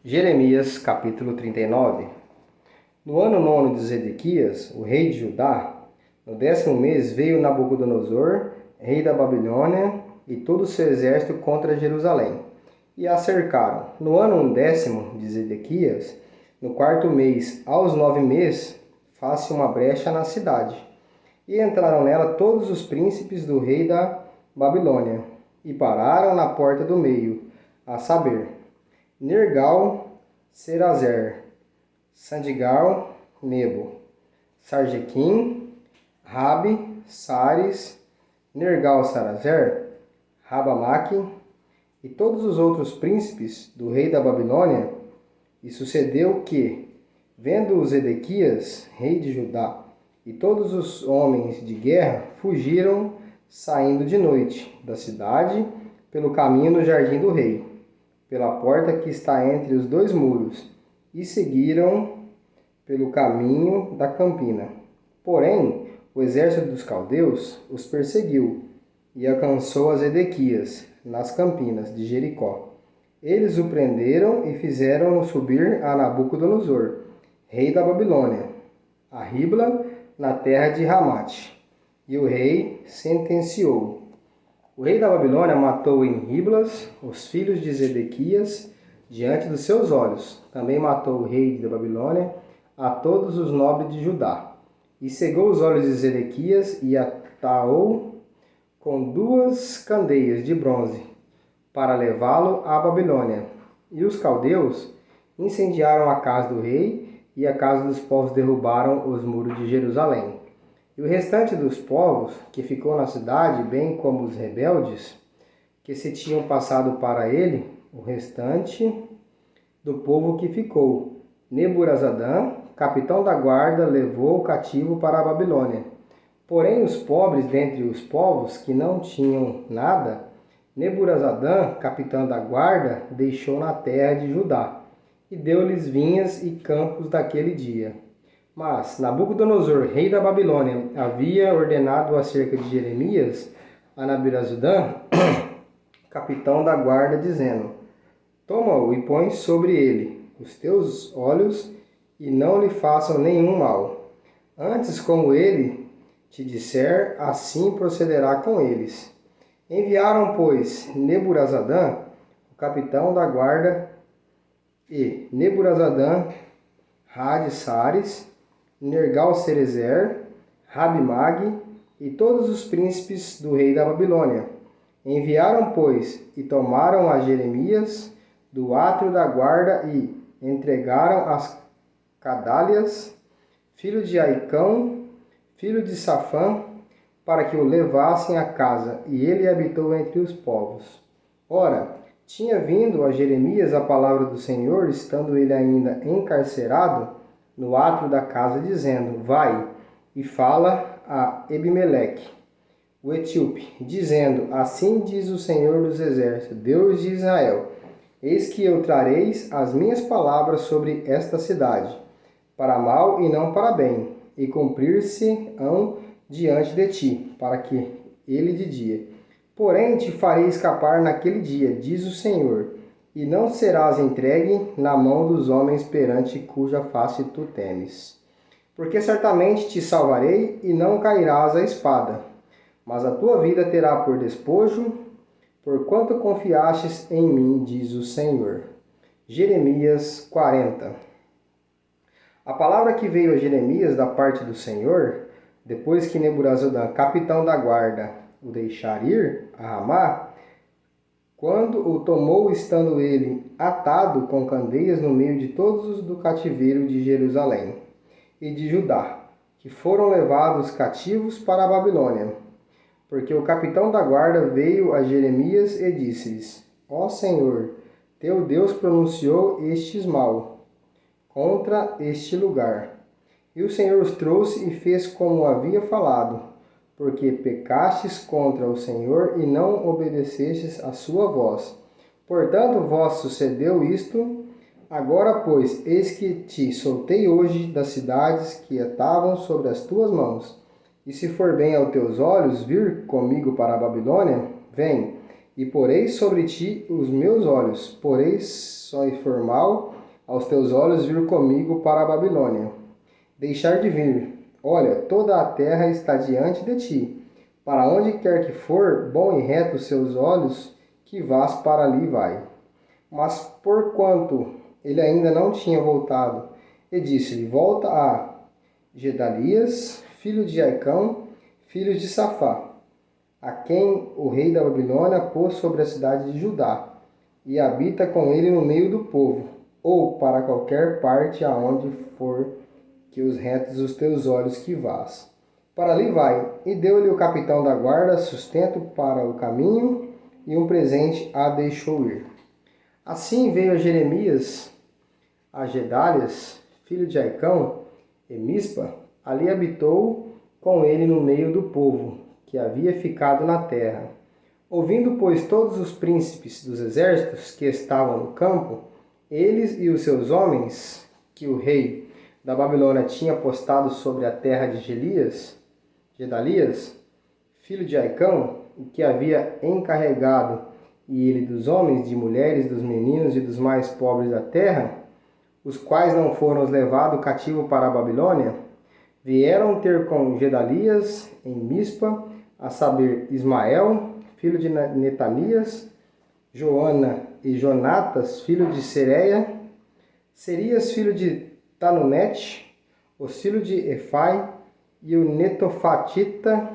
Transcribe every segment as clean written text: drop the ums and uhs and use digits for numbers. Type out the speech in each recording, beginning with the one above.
Jeremias capítulo 39. No ano 9 de Zedequias, o rei de Judá, no 10º mês veio Nabucodonosor, rei da Babilônia, e todo o seu exército contra Jerusalém, e a cercaram. No ano 10º de Zedequias, no 4º mês, aos 9 meses, faz-se uma brecha na cidade. E entraram nela todos os príncipes do rei da Babilônia, e pararam na porta do meio, a saber, Nergal-Sarezer, Sandigal, Nebo, Sarjequim, Rabi, Sares, Nergal-Sarezer, Rabamaque e todos os outros príncipes do rei da Babilônia. E sucedeu que, vendo Zedequias, rei de Judá, e todos os homens de guerra fugiram, saindo de noite da cidade pelo caminho do jardim do rei, pela porta que está entre os dois muros, e seguiram pelo caminho da campina. Porém, o exército dos caldeus os perseguiu e alcançou a Zedequias nas campinas de Jericó. Eles o prenderam e fizeram-no subir a Nabucodonosor, rei da Babilônia, a Ribla, na terra de Ramate. E o rei sentenciou. O rei da Babilônia matou em Riblas os filhos de Zedequias diante dos seus olhos. Também matou o rei da Babilônia a todos os nobres de Judá. E cegou os olhos de Zedequias e ataou com 2 candeias de bronze para levá-lo à Babilônia. E os caldeus incendiaram a casa do rei e a casa dos povos derrubaram os muros de Jerusalém. E o restante dos povos que ficou na cidade, bem como os rebeldes que se tinham passado para ele, o restante do povo que ficou, Neburazadã, capitão da guarda, levou o cativo para a Babilônia. Porém, os pobres dentre os povos que não tinham nada, Neburazadã, capitão da guarda, deixou na terra de Judá, e deu-lhes vinhas e campos daquele dia. Mas Nabucodonosor, rei da Babilônia, havia ordenado acerca de Jeremias a Neburazadã, capitão da guarda, dizendo: Toma-o e põe sobre ele os teus olhos, e não lhe façam nenhum mal. Antes, como ele te disser, assim procederá com eles. Enviaram, pois, Neburazadã, o capitão da guarda, e Neburazadã, Sares, Nergal-Sarezer, Rabimag e todos os príncipes do rei da Babilônia. Enviaram, pois, e tomaram a Jeremias do átrio da guarda e entregaram as Cadálias, filho de Aicão, filho de Safã, para que o levassem a casa, e ele habitou entre os povos. Ora, tinha vindo a Jeremias a palavra do Senhor, estando ele ainda encarcerado no átrio da casa, dizendo: Vai e fala a Ebimeleque, o etíope, dizendo: Assim diz o Senhor dos Exércitos, Deus de Israel: Eis que eu trareis as minhas palavras sobre esta cidade, para mal e não para bem, e cumprir-se-ão diante de ti, para que ele de dia. Porém te farei escapar naquele dia, diz o Senhor, e não serás entregue na mão dos homens perante cuja face tu temes. Porque certamente te salvarei e não cairás à espada, mas a tua vida terá por despojo, porquanto confiastes em mim, diz o Senhor. Jeremias 40. A palavra que veio a Jeremias da parte do Senhor, depois que Neburazadã, capitão da guarda, o deixar ir a Ramá, quando o tomou, estando ele atado com candeias no meio de todos os do cativeiro de Jerusalém e de Judá, que foram levados cativos para a Babilônia. Porque o capitão da guarda veio a Jeremias e disse-lhes: Ó Senhor, teu Deus pronunciou estes mal contra este lugar. E o Senhor os trouxe e fez como havia falado, porque pecastes contra o Senhor e não obedecestes a sua voz. Portanto, vos sucedeu isto. Agora, pois, eis que te soltei hoje das cidades que estavam sobre as tuas mãos. E se for bem aos teus olhos vir comigo para a Babilônia, vem, e porei sobre ti os meus olhos, porém só for mal aos teus olhos vir comigo para a Babilônia. Deixar de vir. Olha, toda a terra está diante de ti. Para onde quer que for, bom e reto os seus olhos, que vás para ali vai. Mas porquanto ele ainda não tinha voltado, e disse-lhe, volta a Gedalias, filho de Aicão, filho de Safá, a quem o rei da Babilônia pôs sobre a cidade de Judá, e habita com ele no meio do povo, ou para qualquer parte aonde for que os retos os teus olhos que vás. Para ali vai, e deu-lhe o capitão da guarda sustento para o caminho, e um presente a deixou ir. Assim veio Jeremias a Gedalias, filho de Aicão, e Mispa, ali habitou com ele no meio do povo, que havia ficado na terra. Ouvindo, pois, todos os príncipes dos exércitos que estavam no campo, eles e os seus homens, que o rei da Babilônia tinha postado sobre a terra de Gedalias, filho de Aicão, e que havia encarregado, e ele dos homens, de mulheres, dos meninos e dos mais pobres da terra, os quais não foram levados cativo para a Babilônia, vieram ter com Gedalias em Mispa, a saber, Ismael, filho de Netanias, Joana e Jonatas, filho de Sereia, Serias, filho de Tanumete, o filho de Efai, e o Netofatita,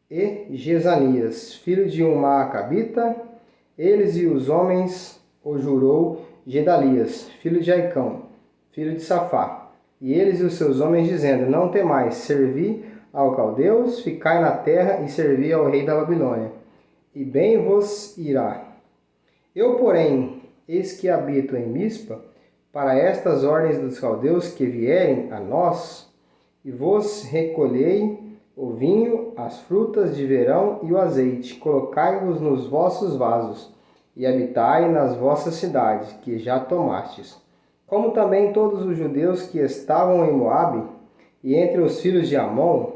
e Jezanias, filho de um Maacabita, eles e os homens o jurou Gedalias, filho de Aicão, filho de Safá, e eles e os seus homens dizendo, não temais, servi ao caldeus, ficai na terra e servi ao rei da Babilônia, e bem vos irá. Eu, porém, eis que habito em Mispa, para estas ordens dos caldeus que vierem a nós, e vos recolhei o vinho, as frutas de verão e o azeite, colocai-vos nos vossos vasos, e habitai nas vossas cidades, que já tomastes. Como também todos os judeus que estavam em Moabe, e entre os filhos de Amon,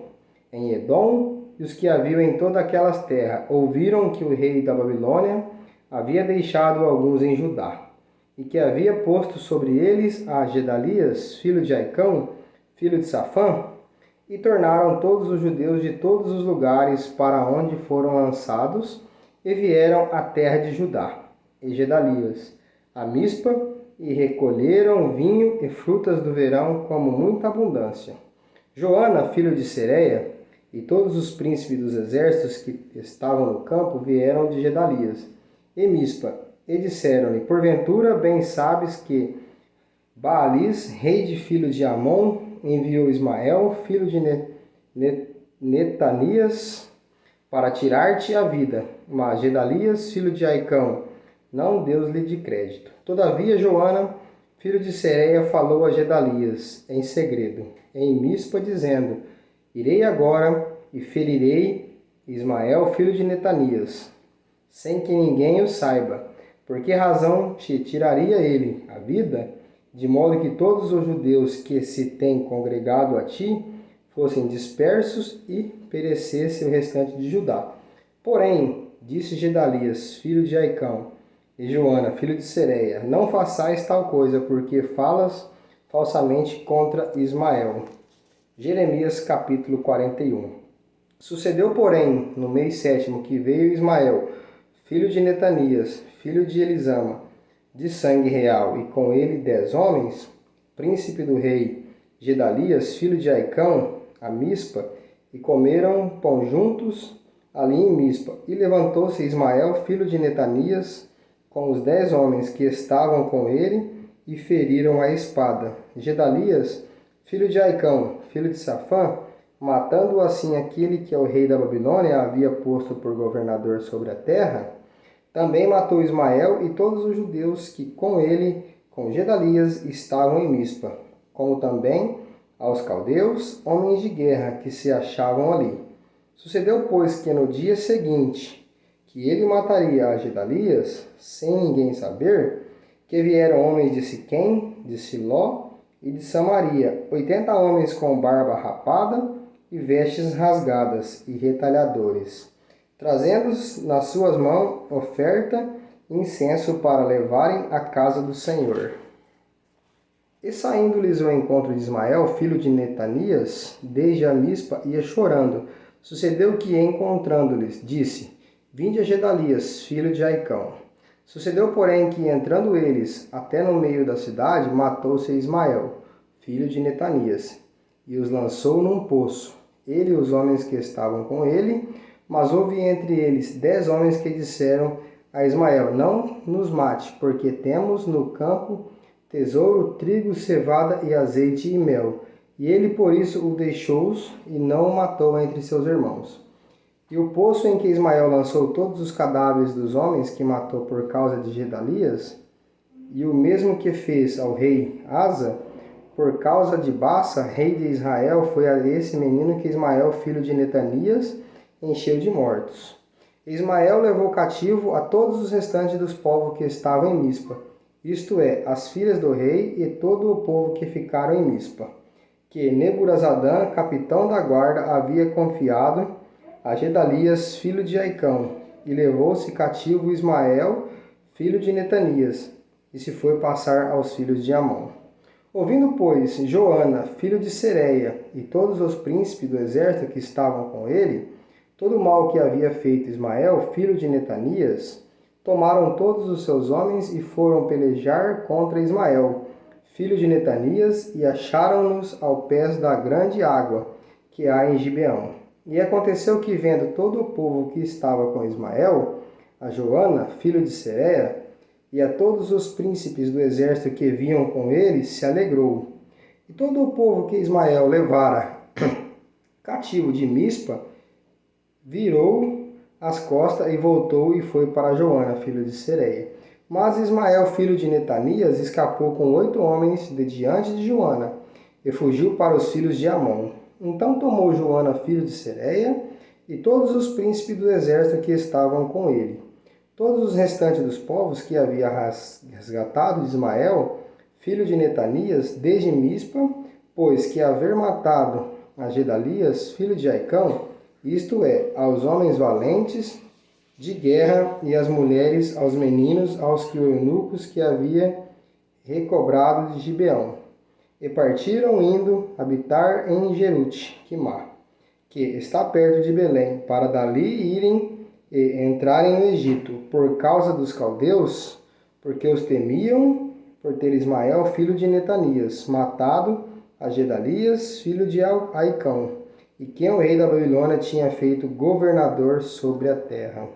em Edom, e os que haviam em toda aquelas terras, ouviram que o rei da Babilônia havia deixado alguns em Judá, e que havia posto sobre eles a Gedalias, filho de Aicão, filho de Safã, e tornaram todos os judeus de todos os lugares para onde foram lançados, e vieram à terra de Judá, e Gedalias, a Mispa, e recolheram vinho e frutas do verão como muita abundância. Joana, filho de Sereia, e todos os príncipes dos exércitos que estavam no campo vieram de Gedalias, e Mispa, e disseram-lhe, porventura bem sabes que Baalis, rei de filho de Amon, enviou Ismael, filho de Netanias, para tirar-te a vida, mas Gedalias, filho de Aicão, não deu-lhe de crédito. Todavia Joana, filho de Sereia, falou a Gedalias em segredo, em Mispa, dizendo, irei agora e ferirei Ismael, filho de Netanias, sem que ninguém o saiba. Por que razão te tiraria ele a vida, de modo que todos os judeus que se têm congregado a ti fossem dispersos e perecesse o restante de Judá? Porém, disse Gedalias, filho de Aicão, e Joana, filho de Sereia, não façais tal coisa, porque falas falsamente contra Ismael. Jeremias capítulo 41. Sucedeu, porém, no mês 7º, que veio Ismael, filho de Netanias, filho de Elisama, de sangue real, e com ele 10 homens, príncipe do rei Gedalias, filho de Aicão, a Mispa, e comeram pão juntos ali em Mispa. E levantou-se Ismael, filho de Netanias, com os 10 homens que estavam com ele, e feriram a espada Gedalias, filho de Aicão, filho de Safã, matando assim aquele que o rei da Babilônia havia posto por governador sobre a terra. Também matou Ismael e todos os judeus que com ele, com Gedalias, estavam em Mispa, como também aos caldeus, homens de guerra que se achavam ali. Sucedeu, pois, que no dia seguinte, que ele mataria a Gedalias, sem ninguém saber, que vieram homens de Siquém, de Siló e de Samaria, 80 homens com barba rapada e vestes rasgadas e retalhadores. trazendo nas suas mãos oferta e incenso para levarem à casa do Senhor. E saindo-lhes ao encontro de Ismael, filho de Netanias, desde a Mispa, ia chorando. Sucedeu que, encontrando-lhes, disse: Vinde a Gedalias, filho de Aicão. Sucedeu, porém, que, entrando eles até no meio da cidade, matou-se Ismael, filho de Netanias, e os lançou num poço, ele e os homens que estavam com ele. Mas houve entre eles 10 homens que disseram a Ismael: Não nos mate, porque temos no campo tesouro, trigo, cevada e azeite e mel. E ele por isso o deixou e não o matou entre seus irmãos. E o poço em que Ismael lançou todos os cadáveres dos homens que matou por causa de Gedalias, e o mesmo que fez ao rei Asa, por causa de Baasa, rei de Israel, foi a esse menino que Ismael, filho de Netanias, encheu de mortos. Ismael levou cativo a todos os restantes dos povos que estavam em Mispa, isto é, as filhas do rei e todo o povo que ficaram em Mispa, que Neburazadã, capitão da guarda, havia confiado a Gedalias, filho de Aicão, e levou-se cativo Ismael, filho de Netanias, e se foi passar aos filhos de Amon. Ouvindo, pois, Joana, filho de Sereia, e todos os príncipes do exército que estavam com ele, todo o mal que havia feito Ismael, filho de Netanias, tomaram todos os seus homens e foram pelejar contra Ismael, filho de Netanias, e acharam-nos ao pés da grande água que há em Gibeão. E aconteceu que, vendo todo o povo que estava com Ismael, a Joana, filho de Sereia, e a todos os príncipes do exército que vinham com ele, se alegrou. E todo o povo que Ismael levara cativo de Mispa, virou as costas e voltou e foi para Joana, filho de Sereia. Mas Ismael, filho de Netanias, escapou com 8 homens de diante de Joana e fugiu para os filhos de Amon. Então tomou Joana, filho de Sereia, e todos os príncipes do exército que estavam com ele. Todos os restantes dos povos que havia resgatado de Ismael, filho de Netanias, desde Mispa, pois que haver matado a Gedalias, filho de Aicão, isto é, aos homens valentes de guerra e às mulheres, aos meninos, aos que eunucos que havia recobrado de Gibeão. E partiram indo habitar em Jerute-Quimá, que está perto de Belém, para dali irem e entrarem no Egito, por causa dos caldeus, porque os temiam por ter Ismael, filho de Netanias, matado a Gedalias, filho de Aicão, e quem o rei da Babilônia tinha feito governador sobre a terra.